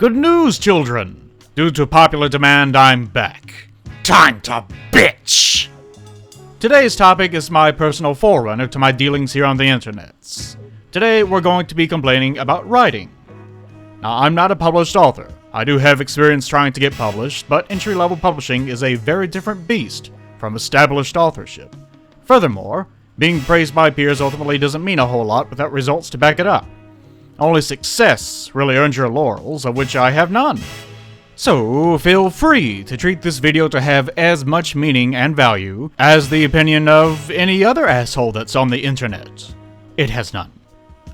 Good news, children! Due to popular demand, I'm back. Time to bitch! Today's topic is my personal forerunner to my dealings here on the internets. Today, we're going to be complaining about writing. Now, I'm not a published author. I do have experience trying to get published, but entry-level publishing is a very different beast from established authorship. Furthermore, being praised by peers ultimately doesn't mean a whole lot without results to back it up. Only success really earns your laurels, of which I have none. So, feel free to treat this video to have as much meaning and value as the opinion of any other asshole that's on the internet. It has none.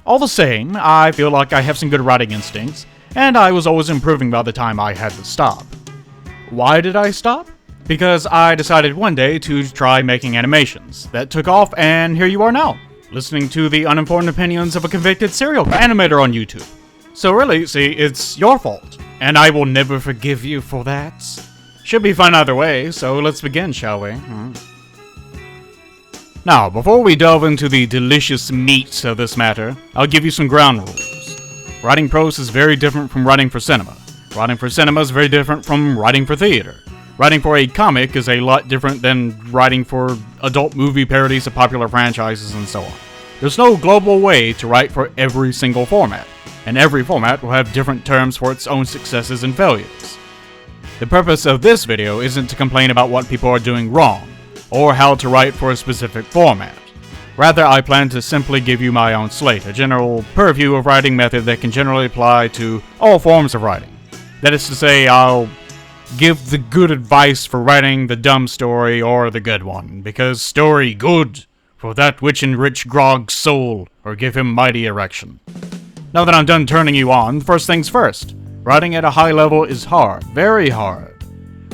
All the same, I feel like I have some good writing instincts, and I was always improving by the time I had to stop. Why did I stop? Because I decided one day to try making animations. That took off, and here you are now, listening to the uninformed opinions of a convicted serial animator on YouTube. So really, see, it's your fault, and I will never forgive you for that. Should be fun either way, so let's begin, shall we? Now, before we delve into the delicious meat of this matter, I'll give you some ground rules. Writing prose is very different from writing for cinema. Writing for cinema is very different from writing for theater. Writing for a comic is a lot different than writing for adult movie parodies of popular franchises and so on. There's no global way to write for every single format, and every format will have different terms for its own successes and failures. The purpose of this video isn't to complain about what people are doing wrong, or how to write for a specific format. Rather, I plan to simply give you my own slate, a general purview of writing method that can generally apply to all forms of writing. That is to say, I'll give the good advice for writing the dumb story or the good one, because story good, for that which enrich Grog's soul, or give him mighty erection. Now that I'm done turning you on, first things first. Writing at a high level is hard, very hard.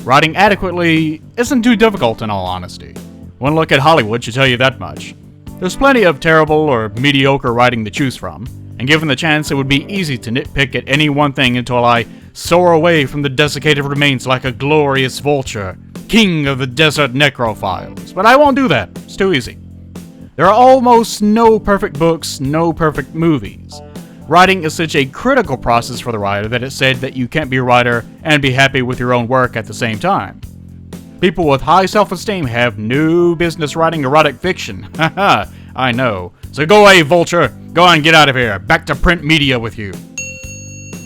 Writing adequately isn't too difficult in all honesty. One look at Hollywood should tell you that much. There's plenty of terrible or mediocre writing to choose from, and given the chance it would be easy to nitpick at any one thing until I soar away from the desiccated remains like a glorious vulture, king of the desert necrophiles. But I won't do that, it's too easy. There are almost no perfect books, no perfect movies. Writing is such a critical process for the writer that it's said that you can't be a writer and be happy with your own work at the same time. People with high self-esteem have no business writing erotic fiction. Haha, I know. So go away, vulture. Go on, get out of here. Back to print media with you.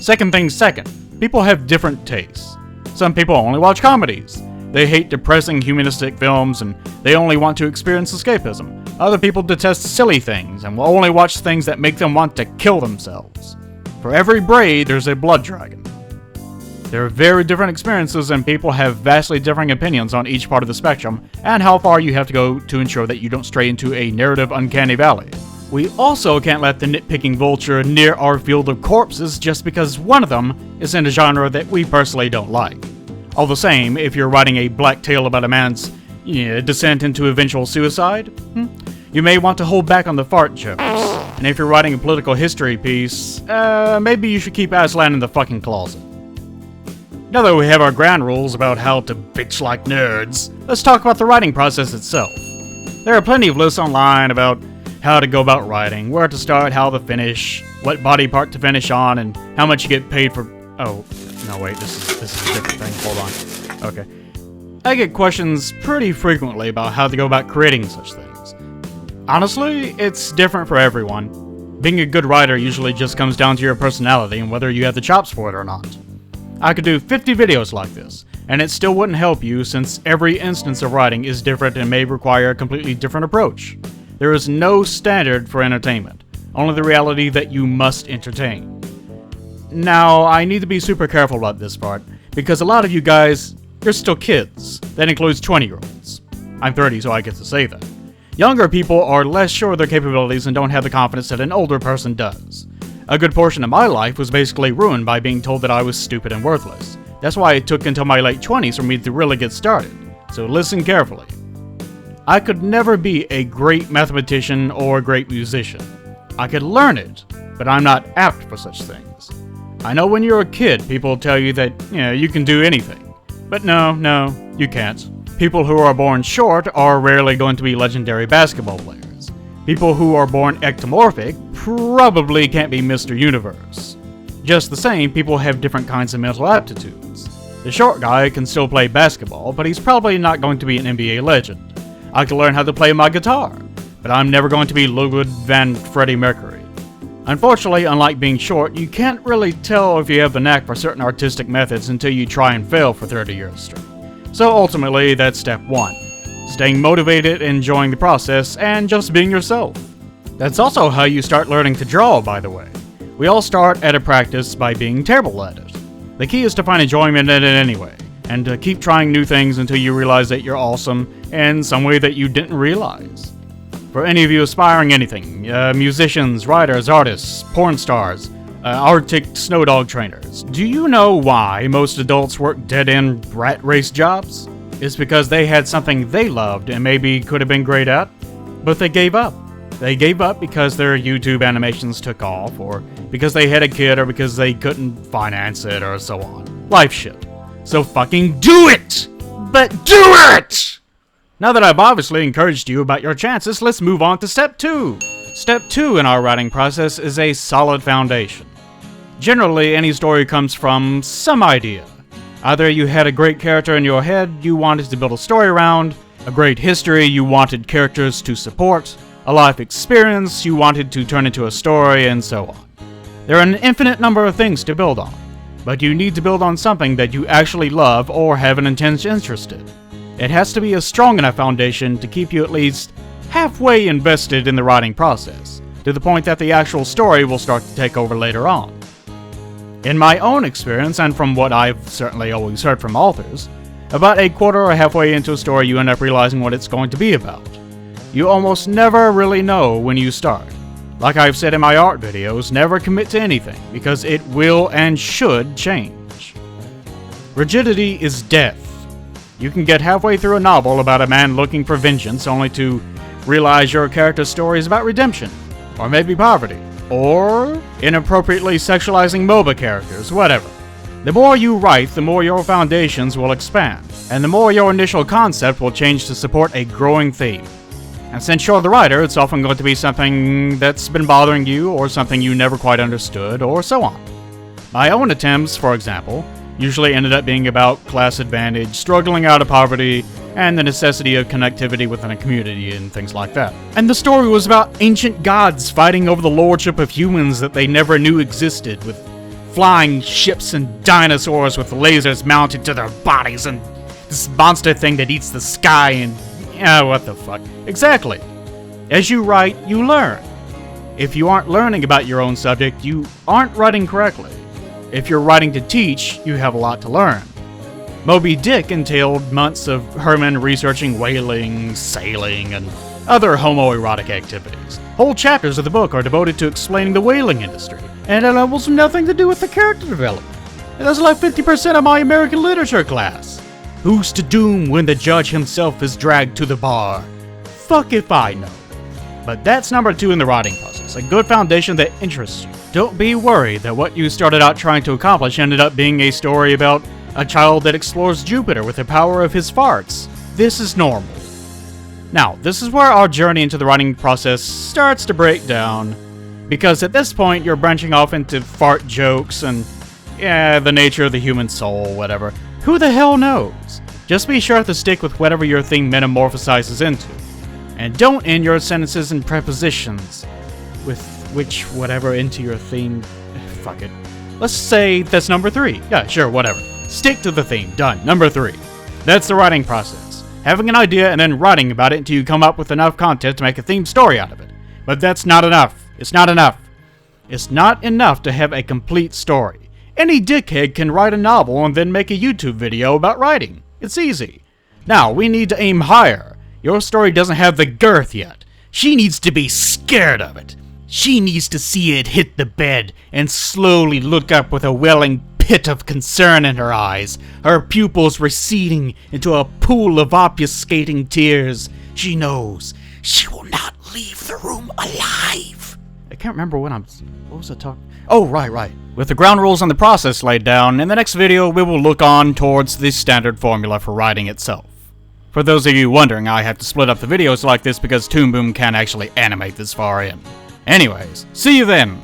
Second things second. People have different tastes. Some people only watch comedies. They hate depressing humanistic films and they only want to experience escapism. Other people detest silly things and will only watch things that make them want to kill themselves. For every braid, there's a blood dragon. There are very different experiences and people have vastly differing opinions on each part of the spectrum and how far you have to go to ensure that you don't stray into a narrative uncanny valley. We also can't let the nitpicking vulture near our field of corpses just because one of them is in a genre that we personally don't like. All the same, if you're writing a black tale about a man's descent into eventual suicide, you may want to hold back on the fart jokes. And if you're writing a political history piece, maybe you should keep Aslan in the fucking closet. Now that we have our ground rules about how to bitch like nerds, let's talk about the writing process itself. There are plenty of lists online about how to go about writing, where to start, how to finish, what body part to finish on, and how much you get paid for... Oh, no wait, this is a different thing, hold on. Okay. I get questions pretty frequently about how to go about creating such things. Honestly, it's different for everyone. Being a good writer usually just comes down to your personality and whether you have the chops for it or not. I could do 50 videos like this, and it still wouldn't help you since every instance of writing is different and may require a completely different approach. There is no standard for entertainment, only the reality that you must entertain. Now, I need to be super careful about this part, because a lot of you guys, you're still kids. That includes 20-year-olds. I'm 30, so I get to say that. Younger people are less sure of their capabilities and don't have the confidence that an older person does. A good portion of my life was basically ruined by being told that I was stupid and worthless. That's why it took until my late 20s for me to really get started. So listen carefully. I could never be a great mathematician or a great musician. I could learn it, but I'm not apt for such things. I know when you're a kid, people tell you that, you can do anything. But no, you can't. People who are born short are rarely going to be legendary basketball players. People who are born ectomorphic probably can't be Mr. Universe. Just the same, people have different kinds of mental aptitudes. The short guy can still play basketball, but he's probably not going to be an NBA legend. I can learn how to play my guitar, but I'm never going to be Ludwig van Freddie Mercury. Unfortunately, unlike being short, you can't really tell if you have the knack for certain artistic methods until you try and fail for 30 years straight. So ultimately, that's step 1. Staying motivated, enjoying the process, and just being yourself. That's also how you start learning to draw, by the way. We all start at a practice by being terrible at it. The key is to find enjoyment in it anyway, and to keep trying new things until you realize that you're awesome in some way that you didn't realize. For any of you aspiring anything, musicians, writers, artists, porn stars, Arctic snow dog trainers, do you know why most adults work dead-end rat race jobs? It's because they had something they loved and maybe could have been great at, but they gave up. They gave up because their YouTube animations took off, or because they had a kid, or because they couldn't finance it, or so on. Life shit. So fucking do it! But do it! Now that I've obviously encouraged you about your chances, let's move on to step 2. Step 2 in our writing process is a solid foundation. Generally, any story comes from some idea. Either you had a great character in your head you wanted to build a story around, a great history you wanted characters to support, a life experience you wanted to turn into a story, and so on. There are an infinite number of things to build on, but you need to build on something that you actually love or have an intense interest in. It has to be a strong enough foundation to keep you at least halfway invested in the writing process, to the point that the actual story will start to take over later on. In my own experience, and from what I've certainly always heard from authors, about a quarter or halfway into a story you end up realizing what it's going to be about. You almost never really know when you start. Like I've said in my art videos, never commit to anything, because it will and should change. Rigidity is death. You can get halfway through a novel about a man looking for vengeance only to realize your character's story is about redemption, or maybe poverty, or inappropriately sexualizing MOBA characters, whatever. The more you write, the more your foundations will expand, and the more your initial concept will change to support a growing theme. And since you're the writer, it's often going to be something that's been bothering you, or something you never quite understood, or so on. My own attempts, for example, usually ended up being about class advantage, struggling out of poverty, and the necessity of connectivity within a community and things like that. And the story was about ancient gods fighting over the lordship of humans that they never knew existed, with flying ships and dinosaurs with lasers mounted to their bodies, and this monster thing that eats the sky, and what the fuck. Exactly. As you write, you learn. If you aren't learning about your own subject, you aren't writing correctly. If you're writing to teach, you have a lot to learn. Moby Dick entailed months of Herman researching whaling, sailing, and other homoerotic activities. Whole chapters of the book are devoted to explaining the whaling industry, and it had almost nothing to do with the character development. That's like 50% of my American literature class. Who's to doom when the judge himself is dragged to the bar? Fuck if I know. But that's number 2 in the writing process, a good foundation that interests you. Don't be worried that what you started out trying to accomplish ended up being a story about a child that explores Jupiter with the power of his farts. This is normal. Now, this is where our journey into the writing process starts to break down, because at this point you're branching off into fart jokes and, the nature of the human soul, whatever. Who the hell knows? Just be sure to stick with whatever your theme metamorphosizes into. And don't end your sentences in prepositions with which whatever into your theme. Fuck it. Let's say that's number 3. Yeah, sure, whatever. Stick to the theme. Done. Number 3. That's the writing process. Having an idea and then writing about it until you come up with enough content to make a themed story out of it. But that's not enough. It's not enough. It's not enough to have a complete story. Any dickhead can write a novel and then make a YouTube video about writing. It's easy. Now, we need to aim higher. Your story doesn't have the girth yet. She needs to be scared of it. She needs to see it hit the bed and slowly look up with a welling pit of concern in her eyes, her pupils receding into a pool of obfuscating tears. She knows she will not leave the room alive. I can't remember what was I talking? Oh, right. With the ground rules and the process laid down, in the next video we will look on towards the standard formula for writing itself. For those of you wondering, I have to split up the videos like this because Toon Boom can't actually animate this far in. Anyways, see you then!